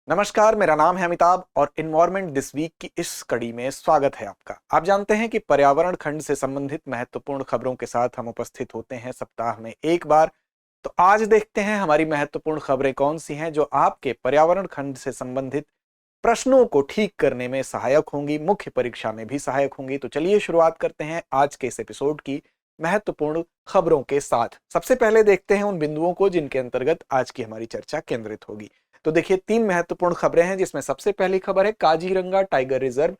नमस्कार, मेरा नाम है अमिताभ और इन्वायरमेंट दिस वीक की इस कड़ी में स्वागत है आपका। आप जानते हैं कि पर्यावरण खंड से संबंधित महत्वपूर्ण खबरों के साथ हम उपस्थित होते हैं सप्ताह में एक बार। तो आज देखते हैं हमारी महत्वपूर्ण खबरें कौन सी हैं जो आपके पर्यावरण खंड से संबंधित प्रश्नों को ठीक करने में सहायक होंगी, मुख्य परीक्षा में भी सहायक होंगी। तो चलिए शुरुआत करते हैं आज के इस एपिसोड की महत्वपूर्ण खबरों के साथ। सबसे पहले देखते हैं उन बिंदुओं को जिनके अंतर्गत आज की हमारी चर्चा केंद्रित होगी। तो देखिए, तीन महत्वपूर्ण खबरें हैं जिसमें सबसे पहली खबर है काजीरंगा टाइगर रिजर्व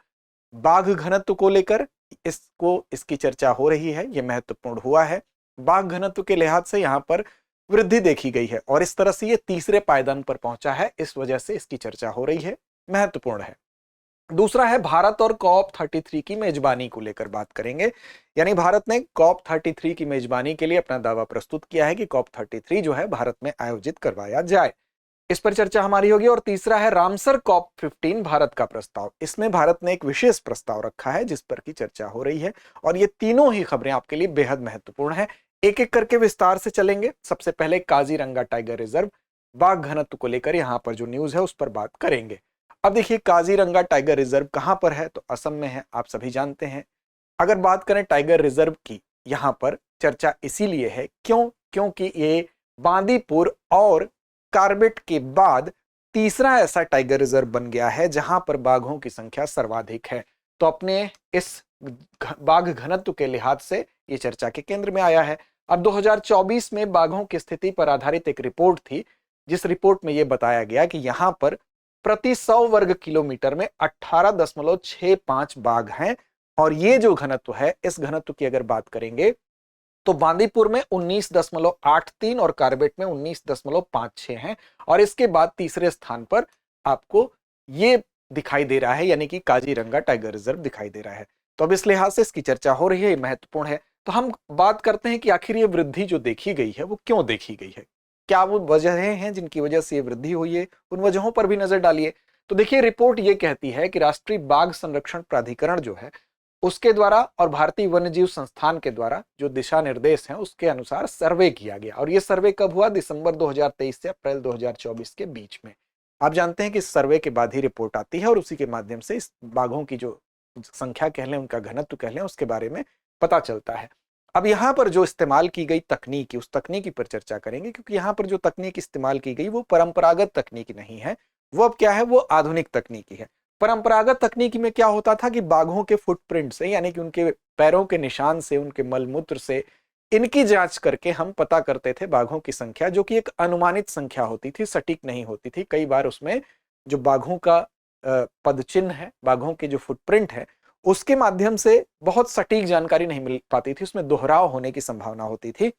बाघ घनत्व को लेकर इसकी चर्चा हो रही है। यह महत्वपूर्ण हुआ है, बाघ घनत्व के लिहाज से यहाँ पर वृद्धि देखी गई है और इस तरह से ये तीसरे पायदान पर पहुंचा है, इस वजह से इसकी चर्चा हो रही है, महत्वपूर्ण है। दूसरा है भारत और कॉप 33 की मेजबानी को लेकर बात करेंगे। यानी भारत ने कॉप 33 की मेजबानी के लिए अपना दावा प्रस्तुत किया है कि कॉप 33 जो है भारत में आयोजित करवाया जाए, इस पर चर्चा हमारी होगी। और तीसरा है रामसर कॉप 15 भारत का प्रस्ताव। इसमें भारत ने एक विशेष प्रस्ताव रखा है जिस पर की चर्चा हो रही है और ये तीनों ही खबरें आपके लिए बेहद महत्वपूर्ण है। एक एक करके विस्तार से चलेंगे। सबसे पहले काजीरंगा टाइगर रिजर्व बाघ घनत्व को लेकर यहाँ पर जो न्यूज है उस पर बात करेंगे। अब देखिए, काजीरंगा टाइगर रिजर्व कहां पर है, तो असम में है, आप सभी जानते हैं। अगर बात करें टाइगर रिजर्व की, यहां पर चर्चा इसीलिए है क्योंकि ये बांदीपुर और कार्बेट के बाद तीसरा ऐसा टाइगर रिजर्व बन गया है जहां पर बाघों की संख्या सर्वाधिक है। तो अपने इस बाघ घनत्व के लिहाज से ये चर्चा के केंद्र में आया है। अब 2024 में बाघों की स्थिति पर आधारित एक रिपोर्ट थी, जिस रिपोर्ट में यह बताया गया कि यहां पर प्रति 100 वर्ग किलोमीटर में 18.65 बाघ हैं। और ये जो घनत्व है, इस घनत्व की अगर बात करेंगे तो बांदीपुर में 19.83 और कार्बेट में 19.56 हैं। और इसके बाद तीसरे स्थान पर आपको ये दिखाई दे रहा है, यानी कि काजीरंगा टाइगर रिजर्व दिखाई दे रहा है। तो अब इस लिहाज से इसकी चर्चा हो रही है, ये महत्वपूर्ण है। तो हम बात करते हैं कि आखिर ये वृद्धि जो देखी गई है वो क्यों देखी गई है, क्या वो वजहें हैं जिनकी वजह से ये वृद्धि हुई है, उन वजहों पर भी नजर डालिए। तो देखिए, रिपोर्ट ये कहती है कि राष्ट्रीय बाघ संरक्षण प्राधिकरण जो है उसके द्वारा और भारतीय वन्यजीव संस्थान के द्वारा जो दिशा निर्देश हैं उसके अनुसार सर्वे किया गया। और ये सर्वे कब हुआ? दिसंबर 2023 से अप्रैल 2024 के बीच में। आप जानते हैं कि इस सर्वे के बाद ही रिपोर्ट आती है और उसी के माध्यम से इस बाघों की जो संख्या कह लें, उनका घनत्व कह लें, उसके बारे में पता चलता है। अब यहाँ पर जो इस्तेमाल की गई तकनीकी, उस तकनीकी पर चर्चा करेंगे, क्योंकि यहाँ पर जो तकनीक इस्तेमाल की गई वो परंपरागत तकनीकी नहीं है, वो अब क्या है, वो आधुनिक तकनीकी है। परंपरागत तकनीकी में क्या होता था कि बाघों के फुटप्रिंट से, यानी कि उनके पैरों के निशान से, उनके मलमूत्र से इनकी जांच करके हम पता करते थे बाघों की संख्या, जो कि एक अनुमानित संख्या होती थी, सटीक नहीं होती थी। कई बार उसमें जो बाघों का पदचिन्ह है, बाघों के जो फुटप्रिंट है, उसके माध्यम से बहुत सटीक जानकारी नहीं मिल पाती थी, उसमें दोहराव होने की संभावना होती थी।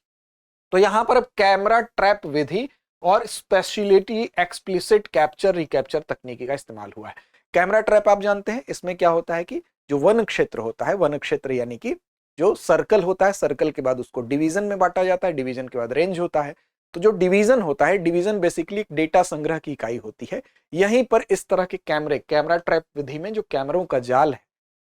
तो यहां पर अब कैमरा ट्रैप विधि और स्पेशलिटी एक्सप्लिसिट कैप्चर रिकैप्चर तकनीकी का इस्तेमाल हुआ है। कैमरा ट्रैप आप जानते हैं, इसमें क्या होता है कि जो वन क्षेत्र होता है, वन क्षेत्र यानी कि जो सर्कल होता है, सर्कल के बाद उसको डिवीजन में बांटा जाता है, डिवीजन के बाद रेंज होता है। तो जो डिवीजन होता है, डिवीजन बेसिकली डेटा संग्रह की इकाई होती है। यहीं पर इस तरह के कैमरा ट्रैप विधि में जो कैमरों का जाल है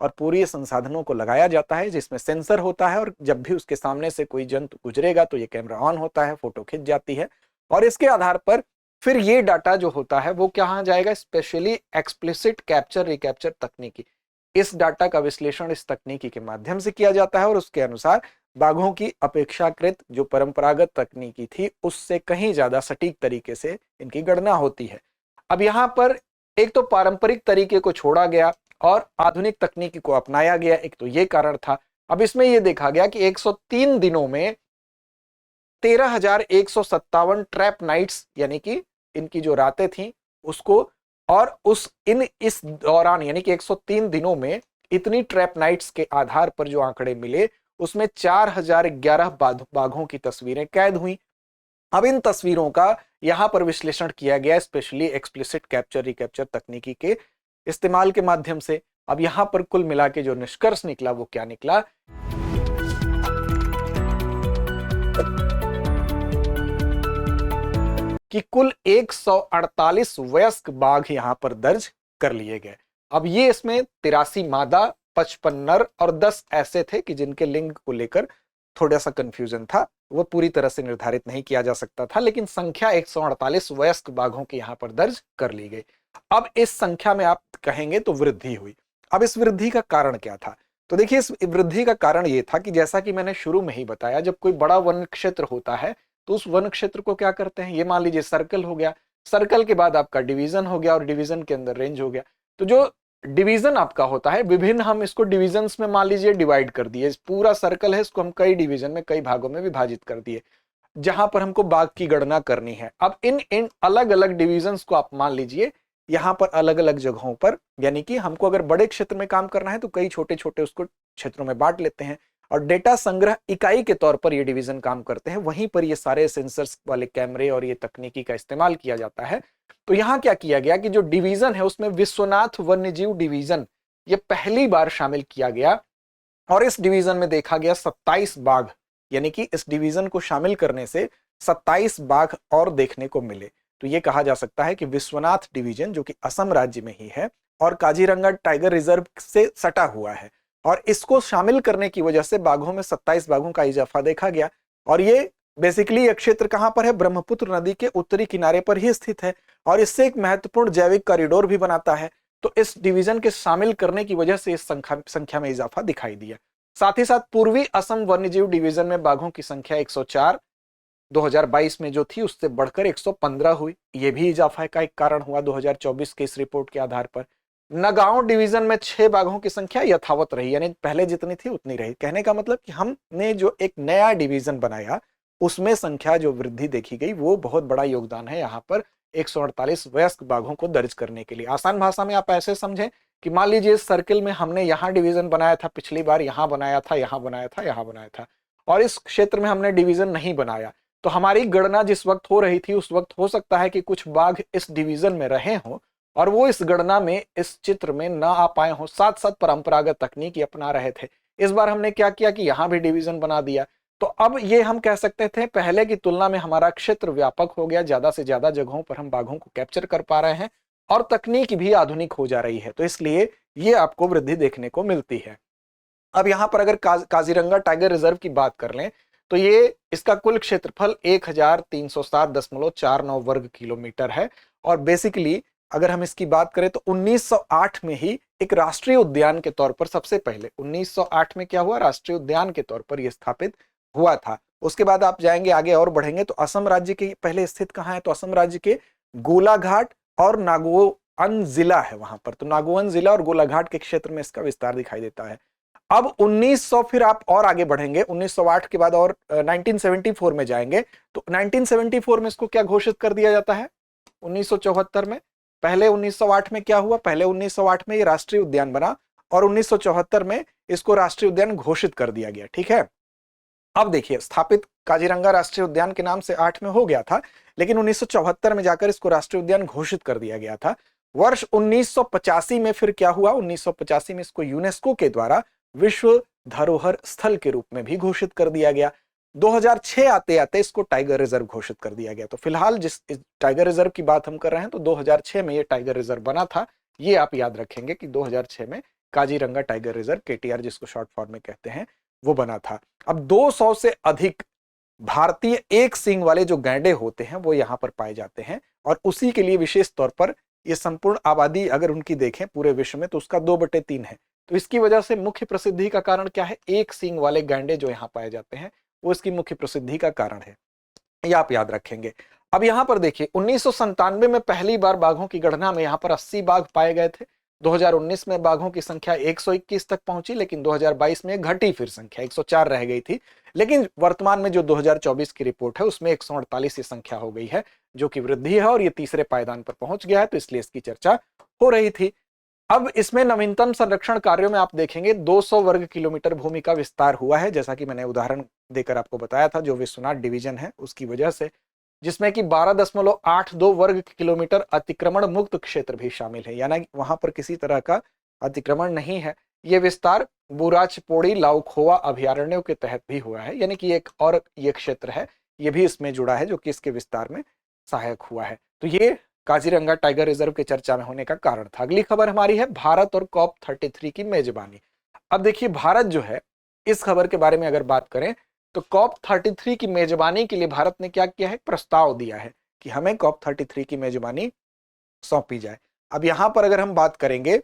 और पूरी संसाधनों को लगाया जाता है, जिसमें सेंसर होता है और जब भी उसके सामने से कोई जंतु गुजरेगा तो ये कैमरा ऑन होता है, फोटो खिंच जाती है। और इसके आधार पर फिर ये डाटा जो होता है वो कहाँ जाएगा? स्पेशली एक्सप्लिसिट कैप्चर रिकैप्चर तकनीकी। इस डाटा का विश्लेषण इस तकनीकी के माध्यम से किया जाता है और उसके अनुसार बाघों की अपेक्षाकृत जो परंपरागत तकनीकी थी उससे कहीं ज्यादा सटीक तरीके से इनकी गणना होती है। अब यहाँ पर एक तो पारंपरिक तरीके को छोड़ा गया और आधुनिक तकनीकी को अपनाया गया, एक तो ये कारण था। अब इसमें यह देखा गया कि 103 दिनों में 13,157 ट्रैप नाइट्स, यानी कि इनकी जो रातें थी उसको, और इस दौरान यानी कि 103 दिनों में इतनी ट्रैप नाइट्स के आधार पर जो आंकड़े मिले उसमें 4011 बाघों की तस्वीरें कैद हुई। अब इन तस्वीरों का यहां पर विश्लेषण किया गया स्पेशली एक्सप्लिसिट कैप्चर रिकैप्चर तकनीकी के इस्तेमाल के माध्यम से। अब यहां पर कुल मिला के जो निष्कर्ष निकला वो क्या निकला? कि कुल 148 वयस्क बाघ यहां पर दर्ज कर लिए गए। अब ये इसमें 83 मादा, 55 नर और 10 ऐसे थे कि जिनके लिंग को लेकर थोड़ा सा कंफ्यूजन था, वो पूरी तरह से निर्धारित नहीं किया जा सकता था, लेकिन संख्या 148 वयस्क बाघों की यहां पर दर्ज कर ली गई। अब इस संख्या में आप कहेंगे तो वृद्धि हुई। अब इस वृद्धि का कारण क्या था? तो देखिए, इस वृद्धि का कारण ये था कि जैसा कि मैंने शुरू में ही बताया, जब कोई बड़ा वन क्षेत्र होता है तो उस वन क्षेत्र को क्या करते हैं, ये मान लीजिए सर्कल हो गया, सर्कल के बाद आपका डिवीजन हो गया और डिवीजन के अंदर रेंज हो गया। तो जो डिवीजन आपका होता है, विभिन्न, हम इसको डिविजन्स में मान लीजिए डिवाइड कर दिए, पूरा सर्कल है, इसको हम कई डिवीजन में, कई भागों में विभाजित कर दिए जहां पर हमको बाघ की गणना करनी है। अब इन इन अलग अलग डिविजन्स को आप मान लीजिए यहां पर अलग अलग जगहों पर, यानी कि हमको अगर बड़े क्षेत्र में काम करना है तो कई छोटे छोटे उसको क्षेत्रों में बांट लेते हैं और डेटा संग्रह इकाई के तौर पर ये डिवीजन काम करते हैं। वहीं पर ये सारे सेंसर्स वाले कैमरे और ये तकनीकी का इस्तेमाल किया जाता है। तो यहाँ क्या किया गया कि जो डिवीजन है उसमें विश्वनाथ वन्यजीव डिवीजन ये पहली बार शामिल किया गया और इस डिवीजन में देखा गया 27 बाघ, यानी कि इस डिवीजन को शामिल करने से 27 बाघ और देखने को मिले। तो ये कहा जा सकता है कि विश्वनाथ डिवीजन, जो कि असम राज्य में ही है और काजीरंगा टाइगर रिजर्व से सटा हुआ है, और इसको शामिल करने की वजह से बाघों में 27 बाघों का इजाफा देखा गया। और ये बेसिकली यह क्षेत्र कहां पर है? ब्रह्मपुत्र नदी के उत्तरी किनारे पर ही स्थित है और इससे एक महत्वपूर्ण जैविक कॉरिडोर भी बनाता है। तो इस डिवीजन के शामिल करने की वजह से इस संख्या में इजाफा दिखाई दिया। साथ ही साथ पूर्वी असम वन्यजीव डिवीजन में बाघों की संख्या 104 2022 में जो थी उससे बढ़कर 115 हुई। यह भी इजाफा का एक कारण हुआ 2024 के इस रिपोर्ट के आधार पर। नगांव डिवीजन में 6 बाघों की संख्या यथावत रही, यानी पहले जितनी थी उतनी रही। कहने का मतलब कि हमने जो एक नया डिवीजन बनाया उसमें संख्या जो वृद्धि देखी गई वो बहुत बड़ा योगदान है यहाँ पर 148 वयस्क बाघों को दर्ज करने के लिए। आसान भाषा में आप ऐसे समझें कि मान लीजिए इस सर्किल में हमने यहाँ डिवीजन बनाया था, पिछली बार यहाँ बनाया था, यहाँ बनाया था, यहाँ बनाया था, और इस क्षेत्र में हमने डिवीजन नहीं बनाया, तो हमारी गणना जिस वक्त हो रही थी उस वक्त हो सकता है कि कुछ बाघ इस डिवीजन में रहे हों और वो इस गणना में, इस चित्र में ना आ पाए हों, साथ साथ परंपरागत तकनीक अपना रहे थे। इस बार हमने क्या किया कि यहां भी डिवीजन बना दिया। तो अब ये हम कह सकते थे पहले की तुलना में हमारा क्षेत्र व्यापक हो गया, ज्यादा से ज्यादा जगहों पर हम बाघों को कैप्चर कर पा रहे हैं और तकनीक भी आधुनिक हो जा रही है, तो इसलिए ये आपको वृद्धि देखने को मिलती है। अब यहां पर अगर काजीरंगा टाइगर रिजर्व की बात कर लें तो ये, इसका कुल क्षेत्रफल 1307.49 वर्ग किलोमीटर है और बेसिकली अगर हम इसकी बात करें तो 1908 में ही एक राष्ट्रीय उद्यान के तौर पर, सबसे पहले 1908 में क्या हुआ, राष्ट्रीय उद्यान के तौर पर यह स्थापित हुआ था। उसके बाद आप जाएंगे आगे और बढ़ेंगे तो असम राज्य के पहले स्थित कहां है, तो असम राज्य के गोलाघाट और नागोन जिला है वहां पर। तो नागोन जिला और गोलाघाट के क्षेत्र में इसका विस्तार दिखाई देता है। अब 1900, फिर आप और आगे बढ़ेंगे 1908 के बाद और 1974 में जाएंगे तो 1974 में इसको क्या घोषित कर दिया जाता है, 1974 में। पहले 1908 में क्या हुआ, पहले 1908 में ये राष्ट्रीय उद्यान बना और 1974 में इसको राष्ट्रीय उद्यान घोषित कर दिया गया। ठीक है, अब देखिए, स्थापित काजीरंगा राष्ट्रीय उद्यान के नाम से 8 में हो गया था, लेकिन 1974 में जाकर इसको राष्ट्रीय उद्यान घोषित कर दिया गया था। वर्ष 1985 में फिर क्या हुआ, 1985 में इसको यूनेस्को के द्वारा विश्व धरोहर स्थल के रूप में भी घोषित कर दिया गया। 2006 आते आते इसको टाइगर रिजर्व घोषित कर दिया गया। तो फिलहाल जिस टाइगर रिजर्व की बात हम कर रहे हैं तो 2006 में ये टाइगर रिजर्व बना था। ये आप याद रखेंगे कि 2006 में काजीरंगा टाइगर रिजर्व, केटीआर जिसको शॉर्ट फॉर्म में कहते हैं, वो बना था। अब 200 से अधिक भारतीय एक सींग वाले जो गैंडे होते हैं वो यहाँ पर पाए जाते हैं और उसी के लिए विशेष तौर पर ये संपूर्ण आबादी अगर उनकी देखें पूरे विश्व में तो उसका 2/3 है। तो इसकी वजह से मुख्य प्रसिद्धि का कारण क्या है, एक सींग वाले गैंडे जो यहाँ पाए जाते हैं वो इसकी मुख्य प्रसिद्धि का कारण है, ये आप याद रखेंगे। अब यहाँ पर देखिए 1997 में पहली बार बाघों की गणना में यहाँ पर 80 बाघ पाए गए थे। 2019 में बाघों की संख्या 121 तक पहुंची, लेकिन 2022 में घटी, फिर संख्या 104 रह गई थी। लेकिन वर्तमान में जो 2024 की रिपोर्ट है उसमें 148 संख्या हो गई है, जो कि वृद्धि है और ये तीसरे पायदान पर पहुंच गया है, तो इसलिए इसकी चर्चा हो रही थी। अब इसमें नवीनतम संरक्षण कार्यों में आप देखेंगे 200 वर्ग किलोमीटर भूमि का विस्तार हुआ है, जैसा कि मैंने उदाहरण देकर आपको बताया था जो विश्वनाथ डिवीजन है उसकी वजह से, जिसमें कि 12.82 वर्ग किलोमीटर अतिक्रमण मुक्त क्षेत्र भी शामिल है, यानी वहां पर किसी तरह का अतिक्रमण नहीं है। यह विस्तार बुराचपोड़ी लाउखोवा अभयारण्यों के तहत भी हुआ है, यानी कि एक और ये क्षेत्र है ये भी इसमें जुड़ा है जो कि इसके विस्तार में सहायक हुआ है। तो ये काजीरंगा टाइगर रिजर्व के चर्चा में होने का कारण था। अगली खबर हमारी है भारत और COP33 की मेजबानी। अब देखिए भारत जो है, इस खबर के बारे में अगर बात करें तो COP33 की मेजबानी के लिए भारत ने क्या किया है, प्रस्ताव दिया है कि हमें COP33 की मेजबानी सौंपी जाए। अब यहां पर अगर हम बात करेंगे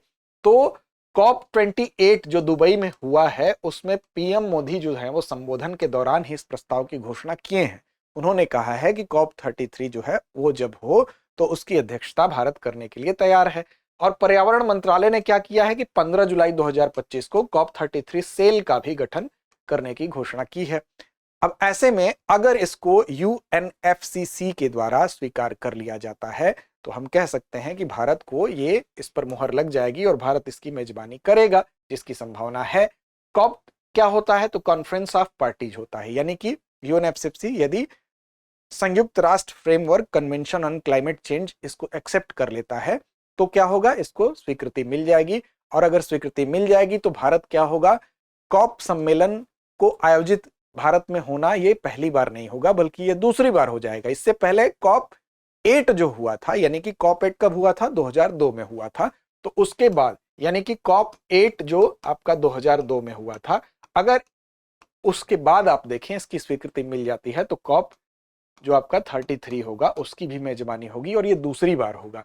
तो कॉप 28 जो दुबई में हुआ है उसमें पीएम मोदी जो है वो संबोधन के दौरान ही इस प्रस्ताव की घोषणा किए हैं। उन्होंने कहा है कि कॉप 33 जो है वो जब हो तो उसकी अध्यक्षता भारत करने के लिए तैयार है। और पर्यावरण मंत्रालय ने क्या किया है कि 15 जुलाई 2025 को कॉप 33 सेल का भी गठन करने की घोषणा की है। अब ऐसे में अगर इसको यूएनएफसीसी के द्वारा स्वीकार कर लिया जाता है तो हम कह सकते हैं कि भारत को ये इस पर मुहर लग जाएगी और भारत इसकी मेजबानी करेगा, जिसकी संभावना है। कॉप क्या होता है? तो कॉन्फ्रेंस ऑफ पार्टीज होता है, यानी कि यूएनएफसीसी यदि संयुक्त राष्ट्र framework convention on climate change इसको एक्सेप्ट कर लेता है तो क्या होगा, इसको स्वीकृति मिल जाएगी। और अगर स्वीकृति मिल जाएगी तो भारत क्या होगा, कॉप सम्मेलन को आयोजित भारत में होना ये पहली बार नहीं होगा बल्कि ये दूसरी बार हो जाएगा। इससे पहले कॉप 8 जो हुआ था, यानी कि कॉप 8 कब हुआ था? 2002 में हुआ था। तो उसके बाद यानी कि कॉप 8 जो आपका 2002 में हुआ था, अगर उसके बाद आप देखें इसकी स्वीकृति मिल जाती है तो कॉप जो आपका 33 होगा उसकी भी मेजबानी होगी और ये दूसरी बार होगा।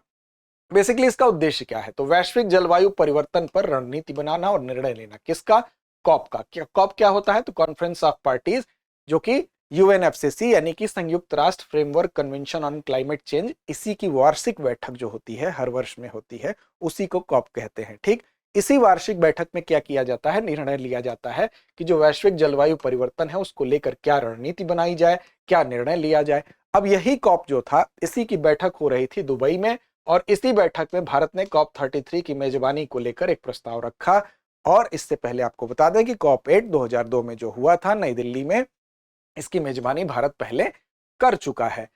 बेसिकली इसका उद्देश्य क्या है? तो वैश्विक जलवायु परिवर्तन पर रणनीति बनाना और निर्णय लेना। किसका? कॉप का। कॉप क्या होता है? तो कॉन्फ्रेंस ऑफ पार्टीज, जो कि यूएनएफसीसी यानी कि संयुक्त राष्ट्र framework convention on climate change, इसी की वार्षिक बैठक जो होती है हर वर्ष में होती है, उसी को कॉप कहते हैं। ठीक, इसी वार्षिक बैठक में क्या किया जाता है? निर्णय लिया जाता है कि जो वैश्विक जलवायु परिवर्तन है उसको लेकर क्या रणनीति बनाई जाए, क्या निर्णय लिया जाए। अब यही कॉप जो था इसी की बैठक हो रही थी दुबई में और इसी बैठक में भारत ने कॉप 33 की मेजबानी को लेकर एक प्रस्ताव रखा। और इससे पहले आपको बता दें कि कॉप 8 2002 में जो हुआ था नई दिल्ली में, इसकी मेजबानी भारत पहले कर चुका है।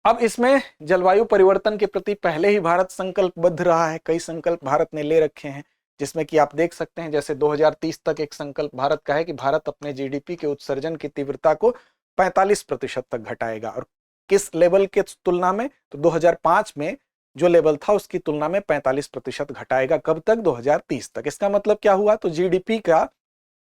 अब इसमें जलवायु परिवर्तन के प्रति पहले ही भारत संकल्पबद्ध रहा है, कई संकल्प भारत ने ले रखे हैं, जिसमें कि आप देख सकते हैं जैसे 2030 तक एक संकल्प भारत का है कि भारत अपने जीडीपी के उत्सर्जन की तीव्रता को 45% तक घटाएगा। और किस लेवल के तुलना में? तो 2005 में जो लेवल था उसकी तुलना में 45% घटाएगा। कब तक? 2030 तक। इसका मतलब क्या हुआ? तो जीडीपी का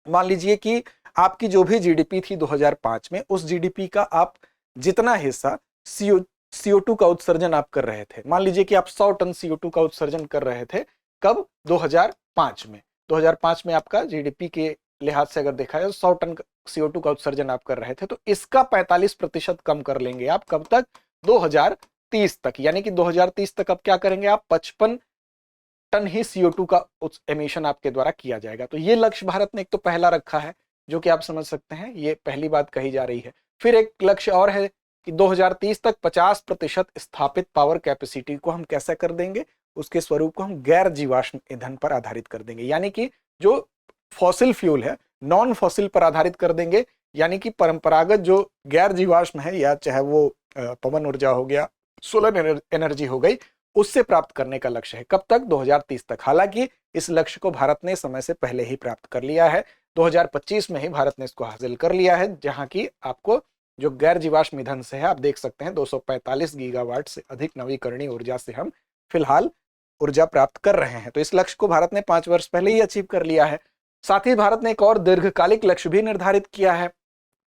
मान लीजिए कि आपकी जो भी जीडीपी थी 2005 में, उस जीडीपी का आप जितना हिस्सा CO2 का उत्सर्जन आप कर रहे थे, मान लीजिए कि आप 100 टन CO2 का उत्सर्जन कर रहे थे, कब? 2005 में। 2005 में आपका जीडीपी के लिहाज से अगर देखा जाए 100 टन CO2 का उत्सर्जन आप कर रहे थे, तो इसका 45% कम कर लेंगे आप। कब तक? 2030 तक। यानी कि 2030 तक अब क्या करेंगे आप? 55 टन ही CO2 का एमिशन आपके द्वारा किया जाएगा। तो ये लक्ष्य भारत ने एक तो पहला रखा है, जो कि आप समझ सकते हैं, ये पहली बात कही जा रही है। फिर एक लक्ष्य और है कि 2030 तक 50% स्थापित पावर कैपेसिटी को हम कैसे कर देंगे? उसके स्वरूप को हम गैर जीवाश्म ईंधन पर आधारित कर देंगे, यानी कि जो फॉसिल फ्यूल है नॉन फॉसिल पर आधारित कर देंगे। यानी कि परंपरागत जो गैर जीवाश्म है, या चाहे वो पवन ऊर्जा हो गया, सोलर एनर्जी हो गई, उससे प्राप्त करने का लक्ष्य है। कब तक? 2030 तक। हालांकि इस लक्ष्य को भारत ने समय से पहले ही प्राप्त कर लिया है, 2025 में ही भारत ने इसको हासिल कर लिया है, जहां की आपको जो गैर जीवाश्म ईंधन से है, आप देख सकते हैं 245 गीगावाट से अधिक नवीकरणीय ऊर्जा से हम फिलहाल ऊर्जा प्राप्त कर रहे हैं। तो इस लक्ष्य को भारत ने 5 वर्ष पहले ही अचीव कर लिया है। साथ ही भारत ने एक और दीर्घकालिक लक्ष्य भी निर्धारित किया है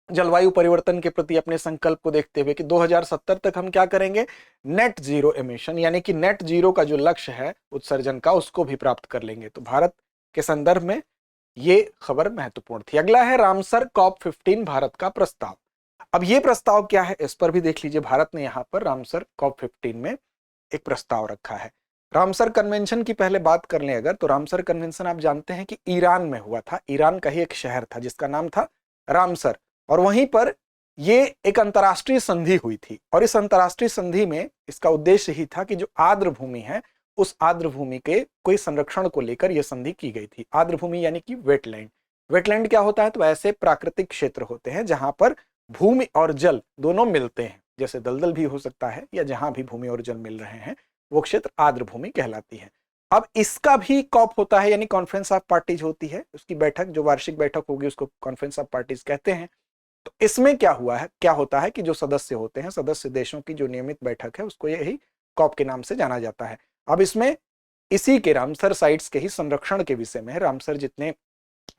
जलवायु परिवर्तन के प्रति अपने संकल्प को देखते हुए कि 2070 तक हम क्या करेंगे? नेट जीरो एमिशन, यानी कि नेट जीरो का जो लक्ष्य है उत्सर्जन का, उसको भी प्राप्त कर लेंगे। तो भारत के संदर्भ में ये खबर महत्वपूर्ण थी। अगला है रामसर कॉप 15 भारत का प्रस्ताव। अब ये प्रस्ताव क्या है, इस पर भी देख लीजिए। भारत ने यहाँ पर रामसर कॉप 15 में एक प्रस्ताव रखा है। रामसर कन्वेंशन की पहले बात कर लें अगर, तो रामसर कन्वेंशन आप जानते हैं कि ईरान में हुआ था। ईरान का ही एक शहर था जिसका नाम था रामसर, और वहीं पर ये एक अंतर्राष्ट्रीय संधि हुई थी। और इस अंतर्राष्ट्रीय संधि में इसका उद्देश्य ही था कि जो आर्द्र भूमि है, उस आर्द्र भूमि के कोई संरक्षण को लेकर यह संधि की गई थी। आर्द्र भूमि यानी कि वेटलैंड। वेटलैंड क्या होता है? तो ऐसे प्राकृतिक क्षेत्र होते हैं जहां पर भूमि और जल दोनों मिलते हैं, जैसे दलदल भी हो सकता है, या जहां भी भूमि और जल मिल रहे हैं वो क्षेत्र आर्द्र भूमि कहलाती है। अब इसका भी कॉप होता है, यानी कॉन्फ्रेंस ऑफ पार्टीज होती है। उसकी बैठक, जो वार्षिक बैठक होगी, उसको कॉन्फ्रेंस ऑफ पार्टीज कहते हैं। तो इसमें क्या हुआ है, क्या होता है कि जो सदस्य होते हैं, सदस्य देशों की जो नियमित बैठक है, उसको यही कॉप के नाम से जाना जाता है। अब इसमें इसी के रामसर साइट्स के ही संरक्षण के विषय में, रामसर जितने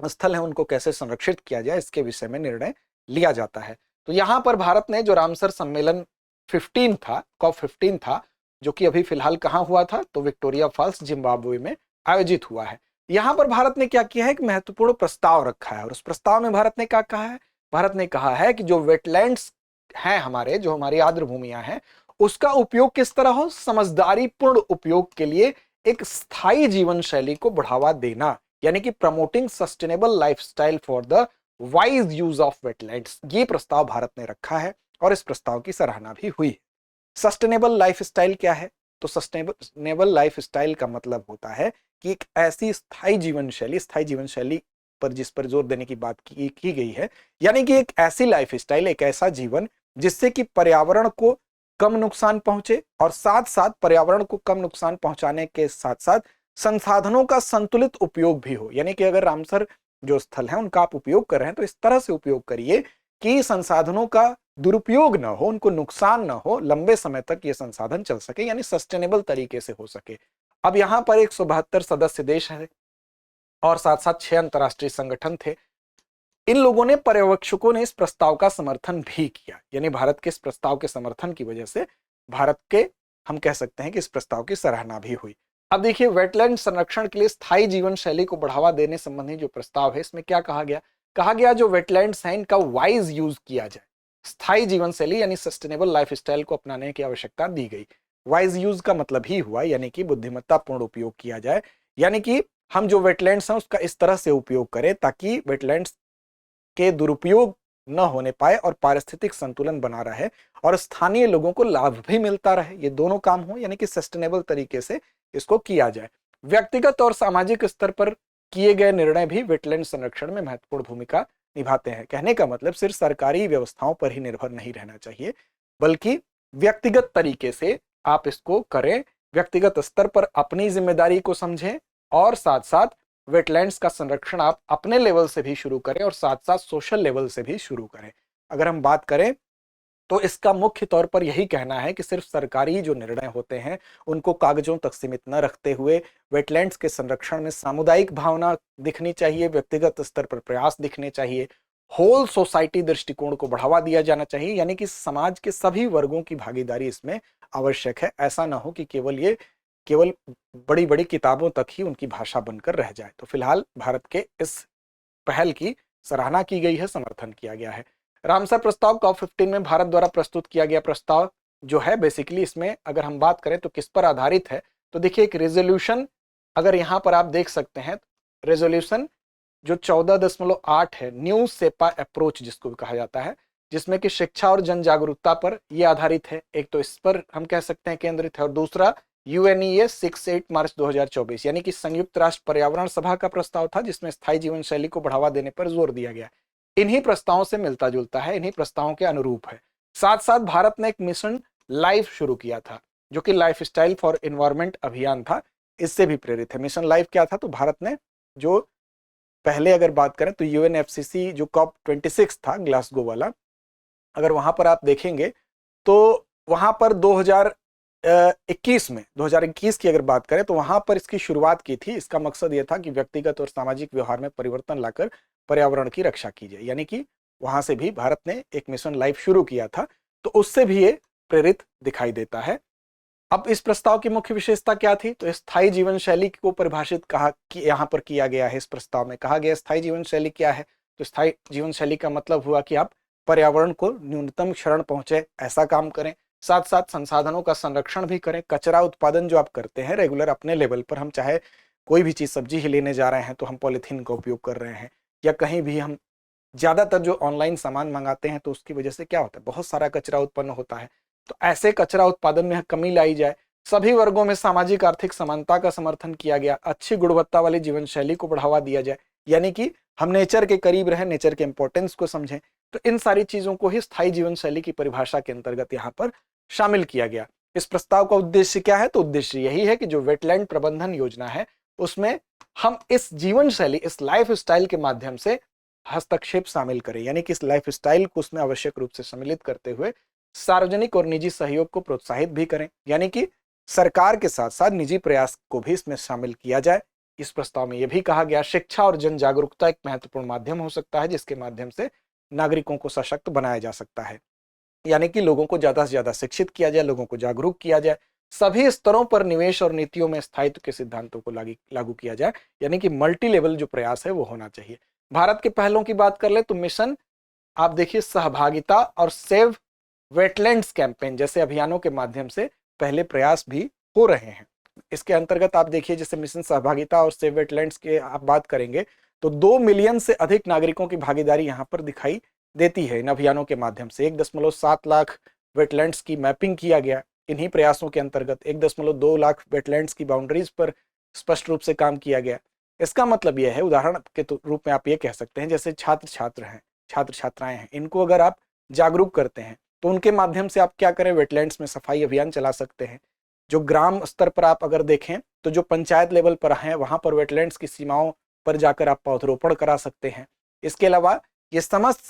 स्थल हैं उनको कैसे संरक्षित किया जाए, इसके विषय में निर्णय लिया जाता है। तो यहां पर भारत ने जो रामसर सम्मेलन 15 था, कॉप 15 था, जो कि अभी फिलहाल कहाँ हुआ था, तो विक्टोरिया फॉल्स जिम्बाब्वे में आयोजित हुआ है। यहां पर भारत ने क्या किया है, एक महत्वपूर्ण प्रस्ताव रखा है, और उस प्रस्ताव में भारत ने क्या कहा है, भारत ने कहा है कि जो वेटलैंड्स हैं हमारे, जो हमारी आर्द्र भूमियां हैं, उसका उपयोग किस तरह हो, समझदारी पूर्ण उपयोग के लिए एक स्थायी जीवन शैली को बढ़ावा देना, यानी कि promoting sustainable lifestyle for the wise use of wetlands, ये प्रस्ताव भारत ने रखा है और इस प्रस्ताव की सराहना भी हुई है। सस्टेनेबल लाइफस्टाइल क्या है, तो सस्टेनेबल लाइफस्टाइल का मतलब होता है कि एक ऐसी स्थायी जीवन शैली पर जिस पर जोर देने की बात की गई है, यानी कि एक ऐसी लाइफस्टाइल, एक ऐसा जीवन जिससे कि पर्यावरण को कम नुकसान पहुंचे, और साथ साथ पर्यावरण को कम नुकसान पहुंचाने के साथ साथ संसाधनों का संतुलित उपयोग भी हो। यानी कि अगर रामसर जो स्थल है उनका आप उपयोग कर रहे हैं तो इस तरह से उपयोग करिए कि संसाधनों का दुरुपयोग ना हो, उनको नुकसान ना हो, लंबे समय तक ये संसाधन चल सके, यानी सस्टेनेबल तरीके से हो सके। अब यहां पर 172 सदस्य देश है और साथ साथ 6 अंतरराष्ट्रीय संगठन थे। इन लोगों ने, पर्यवेक्षकों ने इस प्रस्ताव का समर्थन भी किया, यानी भारत के इस प्रस्ताव के समर्थन की वजह से भारत के, हम कह सकते हैं कि इस प्रस्ताव की सराहना भी हुई। अब देखिए, वेटलैंड संरक्षण के लिए स्थायी जीवन शैली को बढ़ावा देने संबंधी जो प्रस्ताव है, इसमें क्या कहा गया, जो वेटलैंड्स हैं इनका वाइज यूज किया जाए, स्थायी जीवन शैली यानी सस्टेनेबल लाइफस्टाइल को अपनाने की आवश्यकता दी गई। वाइज यूज का मतलब ही हुआ यानी कि बुद्धिमत्तापूर्ण उपयोग किया जाए, यानी कि हम जो वेटलैंड्स हैं उसका इस तरह से उपयोग करें ताकि वेटलैंड्स के दुरुपयोग न होने पाए और पारिस्थितिक संतुलन बना रहे और स्थानीय लोगों को लाभ भी मिलता रहे, ये दोनों काम हो, यानी कि सस्टेनेबल तरीके से इसको किया जाए। व्यक्तिगत और सामाजिक स्तर पर किए गए निर्णय भी वेटलैंड संरक्षण में महत्वपूर्ण भूमिका निभाते हैं। कहने का मतलब सिर्फ सरकारी व्यवस्थाओं पर ही निर्भर नहीं रहना चाहिए, बल्कि व्यक्तिगत तरीके से आप इसको करें, व्यक्तिगत स्तर पर अपनी जिम्मेदारी को समझें और साथ साथ वेटलैंड्स का संरक्षण आप अपने लेवल से भी शुरू करें और साथ साथ सोशल लेवल से भी शुरू करें। अगर हम बात करें तो इसका मुख्य तौर पर यही कहना है कि सिर्फ सरकारी जो निर्णय होते हैं उनको कागजों तक सीमित न रखते हुए वेटलैंड्स के संरक्षण में सामुदायिक भावना दिखनी चाहिए, व्यक्तिगत स्तर पर प्रयास दिखने चाहिए, होल सोसाइटी दृष्टिकोण को बढ़ावा दिया जाना चाहिए, यानी कि समाज के सभी वर्गों की भागीदारी इसमें आवश्यक है। ऐसा ना हो कि केवल बड़ी बड़ी किताबों तक ही उनकी भाषा बनकर रह जाए। तो फिलहाल भारत के इस पहल की सराहना की गई है, समर्थन किया गया है। रामसर प्रस्ताव COP15 में भारत द्वारा प्रस्तुत किया गया प्रस्ताव जो है, बेसिकली इसमें अगर हम बात करें तो किस पर आधारित है, तो देखिए एक रेजोल्यूशन, अगर यहां पर आप देख सकते हैं, रेजोल्यूशन जो 14.8 है, न्यू सेपा अप्रोच जिसको कहा जाता है, जिसमें कि शिक्षा और जन जागरूकता पर यह आधारित है। एक तो इस पर हम कह सकते हैं केंद्रित है, और दूसरा UNEA 68 मार्च 2024 यानी कि संयुक्त राष्ट्र पर्यावरण सभा का प्रस्ताव था, जिसमें स्थायी जीवन शैली को बढ़ावा देने पर जोर दिया गया। इन्हीं प्रस्तावों से मिलता जुलता है, इन्हीं प्रस्तावों के अनुरूप है। साथ साथ भारत ने एक मिशन लाइफ शुरू किया था जो कि लाइफस्टाइल फॉर एनवायरमेंट अभियान था, इससे भी प्रेरित है। मिशन लाइफ क्या था, तो भारत ने जो पहले अगर बात करें तो UNFCCC जो COP26 था ग्लासगो वाला, अगर वहां पर आप देखेंगे तो वहां पर 2021 की अगर बात करें तो वहां पर इसकी शुरुआत की थी। इसका मकसद यह था कि व्यक्तिगत और सामाजिक व्यवहार में परिवर्तन लाकर पर्यावरण की रक्षा की जाए, यानी कि वहां से भी भारत ने एक मिशन लाइफ शुरू किया था, तो उससे भी ये प्रेरित दिखाई देता है। अब इस प्रस्ताव की मुख्य विशेषता क्या थी, तो स्थायी जीवन शैली को परिभाषित कहा कि यहां पर किया गया है। इस प्रस्ताव में कहा गया स्थायी जीवन शैली क्या है, तो स्थायी जीवन शैली का मतलब हुआ कि आप पर्यावरण को न्यूनतम क्षरण पहुंचे ऐसा काम करें, साथ साथ संसाधनों का संरक्षण भी करें। कचरा उत्पादन जो आप करते हैं रेगुलर अपने लेवल पर, हम चाहे कोई भी चीज सब्जी ही लेने जा रहे हैं तो हम पॉलिथीन का उपयोग कर रहे हैं, या कहीं भी हम ज्यादातर जो ऑनलाइन सामान मंगाते हैं तो उसकी वजह से क्या होता है, बहुत सारा कचरा उत्पन्न होता है। तो ऐसे कचरा उत्पादन में कमी लाई जाए। सभी वर्गों में सामाजिक आर्थिक समानता का समर्थन किया गया। अच्छी गुणवत्ता वाली जीवन शैली को बढ़ावा दिया जाए, यानी कि हम नेचर के करीब रहें, नेचर के इंपॉर्टेंस को समझें। तो इन सारी चीजों को ही स्थायी जीवन शैली की परिभाषा के अंतर्गत यहाँ पर शामिल किया गया। इस प्रस्ताव का उद्देश्य क्या है, तो उद्देश्य यही है कि जो वेटलैंड प्रबंधन योजना है उसमें हम इस जीवन शैली, इस लाइफ स्टाइल के माध्यम से हस्तक्षेप शामिल करें, यानी कि इस लाइफ स्टाइल को उसमें आवश्यक रूप से सम्मिलित करते हुए सार्वजनिक और निजी सहयोग को प्रोत्साहित भी करें, यानी कि सरकार के साथ साथ निजी प्रयास को भी इसमें शामिल किया जाए। इस प्रस्ताव में यह भी कहा गया शिक्षा और जन जागरूकता एक महत्वपूर्ण माध्यम हो सकता है जिसके माध्यम से नागरिकों को सशक्त बनाया जा सकता है, यानी कि लोगों को ज्यादा से ज्यादा शिक्षित किया जाए, लोगों को जागरूक किया जाए। सभी स्तरों पर निवेश और नीतियों में स्थायित्व के सिद्धांतों को लागू किया जाए, यानी कि मल्टी लेवल जो प्रयास है वो होना चाहिए। भारत के पहलों की बात कर ले तो मिशन आप देखिए सहभागिता और सेव वेटलैंड्स कैंपेन जैसे अभियानों के माध्यम से पहले प्रयास भी हो रहे हैं। इसके अंतर्गत आप देखिए जैसे मिशन सहभागिता और सेव वेटलैंड्स के आप बात करेंगे तो 2 मिलियन से अधिक नागरिकों की भागीदारी यहाँ पर दिखाई देती है। इन अभियानों के माध्यम से 1.7 लाख वेटलैंड्स की मैपिंग किया गया। इन्हीं प्रयासों के अंतर्गत 1.2 लाख वेटलैंड्स की बाउंड्रीज पर स्पष्ट रूप से काम किया गया। इसका मतलब यह है, उदाहरण के रूप में आप ये कह सकते हैं, जैसे छात्र छात्राएं हैं, इनको अगर आप जागरूक करते हैं तो उनके माध्यम से आप क्या करें, वेटलैंड्स में सफाई अभियान चला सकते हैं। जो ग्राम स्तर पर आप अगर देखें तो जो पंचायत लेवल पर हैं वहां पर वेटलैंड्स की सीमाओं पर जाकर आप पौधरोपण करा सकते हैं। इसके अलावा ये समस्त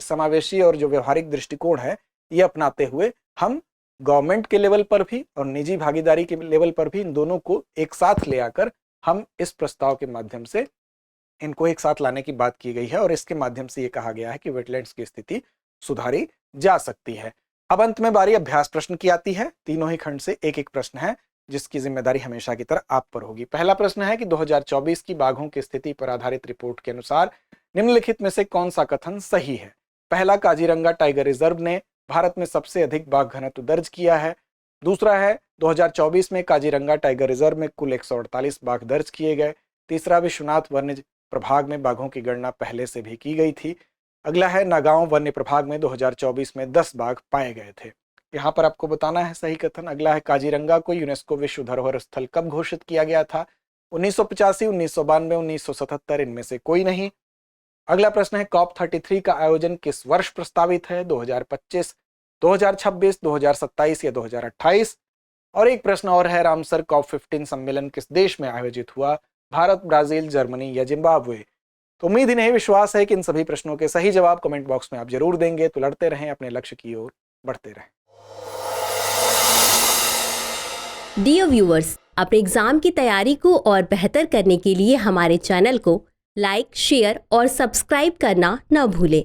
समावेशी और जो व्यवहारिक दृष्टिकोण है ये अपनाते हुए हम गवर्नमेंट के लेवल पर भी और निजी भागीदारी के लेवल पर भी इन दोनों को एक साथ ले आकर हम इस प्रस्ताव के माध्यम से इनको एक साथ लाने की बात की गई है और इसके माध्यम से ये कहा गया है कि वेटलैंड्स की स्थिति सुधारी जा सकती है। अब अंत में बारी अभ्यास प्रश्न की आती है। तीनों ही खंड से एक एक प्रश्न है जिसकी जिम्मेदारी हमेशा की तरह आप पर होगी। पहला प्रश्न है कि 2024 की बाघों की स्थिति पर आधारित रिपोर्ट के अनुसार निम्नलिखित में से कौन सा कथन सही है। पहला, काजीरंगा टाइगर रिजर्व ने भारत में सबसे अधिक बाघ घनत्व दर्ज किया है। दूसरा है 2024 में काजीरंगा टाइगर रिजर्व में कुल 148 बाघ दर्ज किए गए। तीसरा, विश्वनाथ वन्य प्रभाग में बाघों की गणना पहले से भी की गई थी। अगला है, नागांव वन्य प्रभाग में 2024 में 10 बाघ पाए गए थे। यहाँ पर आपको बताना है सही कथन। अगला है, काजीरंगा को यूनेस्को विश्व धरोहर स्थल कब घोषित किया गया था। 1985, 1992, 1977, इनमें से कोई नहीं। अगला प्रश्न है, COP33 का आयोजन किस वर्ष प्रस्तावित है, 2025, 2026, 2027 या 2028। और एक प्रश्न और है, रामसर COP15 सम्मेलन किस देश में आयोजित हुआ, भारत, ब्राजील, जर्मनी या जिम्बाब्वे। तो उम्मीद ही नहीं विश्वास है कि इन सभी प्रश्नों के सही जवाब कमेंट बॉक्स में आप जरूर देंगे। तो लड़ते रहें, अपने लक्ष्य की ओर बढ़ते रहें। डियर व्यूअर्स, अपने एग्जाम की तैयारी को और बेहतर करने के लिए हमारे चैनल को लाइक, शेयर और सब्सक्राइब करना न भूलें।